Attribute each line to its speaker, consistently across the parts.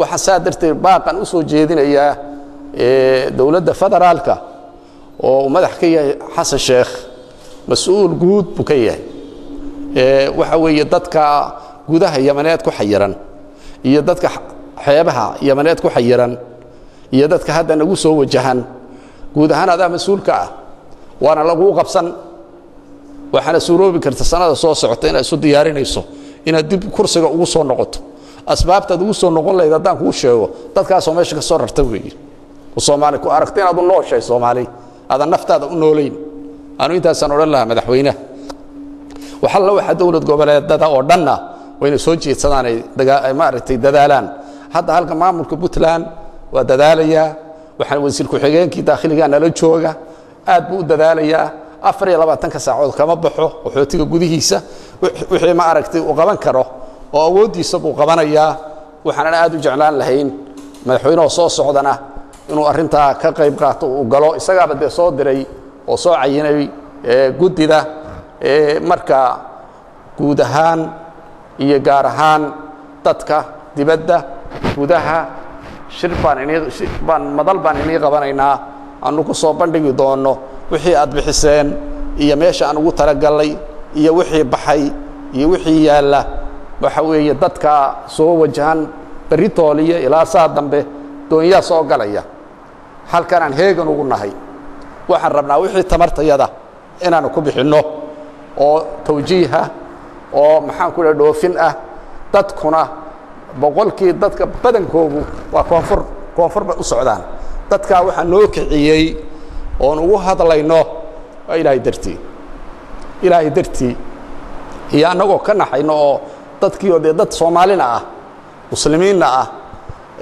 Speaker 1: waxa saadartay baaqan u soo jeedinaya dawladda federaalka oo madax ka yahay Xasan Sheekh mas'uul guud buu ka yahay waxa weeye dadka gudaha Yamaneed ku xayiran iyo dadka xeebaha Yamaneed ku xayiran iyo dadka hadda nagu soo wajahan guud ahaan adaa mas'uulka ah waana lagu qabsan waxana suuroobi karta sanada soo socota in ay soo diyaarinayso in dib kursiga ugu soo noqoto asbaabta ugu soo noqon leeyahay dadku u sheego dadkaas oo meesha ka soo rartay weey oo Soomaali ku aragtay inaad u nooshay Soomaali adan naftaada u nooleyn aanu intaasan oran lahaa madaxweynaha waxa la waxa dawlad goboleedada oo dhanna wayna soo jeedsadaan ay maaragtay dadaalaan hadda halka maamulka Puntland waa dadaalaya waxaan wasiir ku xigeenkii dakhliga nala jooga aad buu dadaalaya 24 saacadood kama baxo wuxuu gudihiisa wixii ma aragtay uu qaban karo oo awoodiisa buu qabanaya waxaan aad u jeclaan lahayn madaxweynaha soo socdana inuu arinta ka qayb qaato oo galo isaga bad soo diray oo soo cayinay gudida marka guud ahaan iyo gaar ahaan dadka dibadda gudaha shirban madal baan inii qabanaynaa aanu ku soo bandhigi doono wixii aad bixiseen iyo meesha aan ugu talagalay iyo wixii baxay iyo wixii yaala waxa weeye dadka soo wajahan baritooliye ilaa saa dambe doonyaa soo galaya halkan aan heegan ugu nahay waxaan rabnaa wixii tamartayada inaan ku bixino oo tawjiiha oo maxaan ku leeyahay dhoofin ah dadkuna boqolkii dadka badankoodu waa koonfur u socdaan dadka waxa noo kiciyay oo ugu hadlayno ilaahay dartii iyo anagoo ka naxayno oo dadkii oo dad Soomaalina ah muslimiinna ah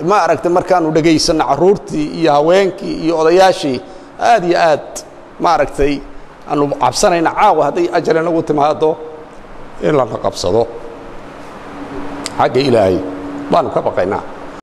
Speaker 1: ma aragtay markaan u dhageysano caruurtii iyo haweenkii iyo odayaashii aad iyo aad ma aragtay aanu cabsanayna caawa haday ajalna ugu timaado in la qabsado xagga ilaahay baan ka baqaynaa